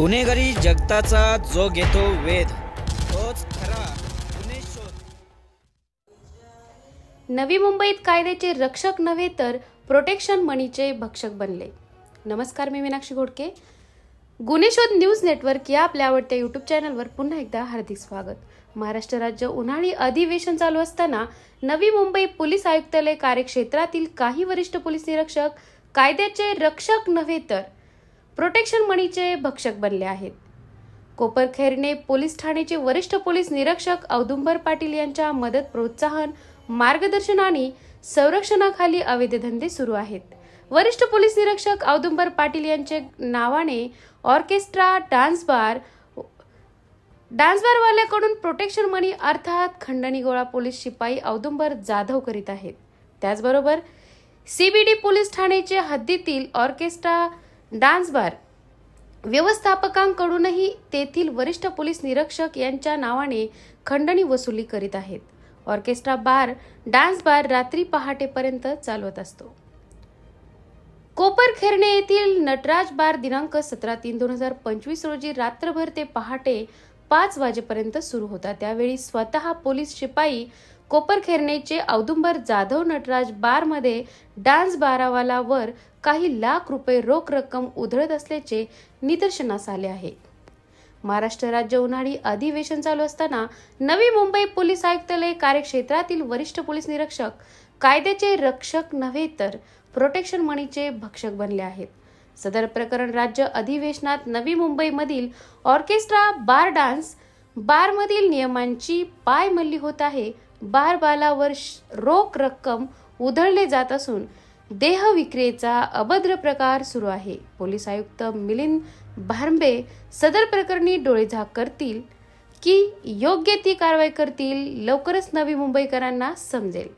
गुन्हेगारी जगताचा जो घेतो वेध तोच खरा गुन्हे शोध। नवी मुंबईत कायद्याचे रक्षक नव्हे तर प्रोटेक्शन मनीचे भक्षक बनले। नमस्कार, मी मीनाक्षी घोडके। गुन्हे शोध न्यूज नेटवर्क या आपल्या आवडत्या यूट्यूब चॅनलवर पुन्हा एकदा हार्दिक स्वागत। महाराष्ट्र राज्य उन्हाळी अधिवेशन चालू असताना नवी मुंबई पोलीस आयुक्तालय कार्यक्षेत्रातील काही वरिष्ठ पोलीस निरीक्षक कायद्याचे रक्षक नव्हे तर प्रोटेक्शन मनीचे भक्षक बनले आहेत। कोपरखैरणे पोलीस ठाण्याचे वरिष्ठ पोलीस निरीक्षक औदुंबर पाटील यांच्या मदत, प्रोत्साहन, मार्गदर्शन आणि संरक्षणाखाली अवैध धंदे सुरू आहेत। वरिष्ठ पोलीस निरीक्षक औदुंबर पाटील यांच्या नावाने ऑर्केस्ट्रा, डान्सबारवाल्याकडून प्रोटेक्शन मनी अर्थात खंडणी गोळा पोलीस शिपाई औदुंबर जाधव करीत आहेत। त्याचबरोबर CBD पोलीस ठाण्याचे हद्दीतील ऑर्केस्ट्रा, डान्सबार व्यवस्थापकांकडूनही तेथील वरिष्ठ पोलीस निरीक्षक यांच्या नावाने खंडणी वसुली करीत आहेत। ऑर्केस्ट्रा बार, डान्स बार रात्री पहाटेपर्यंत चालवत असतो। कोपरखैरणे येथील नटराज बार दिनांक 17/3/2025 रोजी रात्रभर ते पहाटे 5 वाजेपर्यंत सुरू होता। त्यावेळी स्वतः पोलीस शिपाई कोपरखैरणेचे औदुंबर जाधव नटराज बार मध्ये डान्स बारवालावर काही लाख रुपये रोख रक्कम उधळत असल्याचे निदर्शनास आले आहे। महाराष्ट्र राज्य उन्हाळी अधिवेशन चालू असताना नवी मुंबई पोलीस आयुक्तालय कार्यक्षेत्रातील वरिष्ठ पोलीस निरीक्षक कायद्याचे रक्षक नव्हे तर प्रोटेक्शन मनीचे भक्षक बनले आहेत। सदर प्रकरण राज्य अधिवेशनात नवी मुंबईमधील ऑर्केस्ट्रा, बार, डान्स बारमधील नियमांची पायमल्ली होत आहे। बारबालावर रोख रक्कम उधळले जात असून देह विक्रीचा अभद्र प्रकार सुरू आहे। पोलीस आयुक्त मिलिंद भारंबे सदर प्रकरणी डोळेझाक करतील की योग्य ती कारवाई करतील, लवकरच नवी मुंबईकरांना समजेल।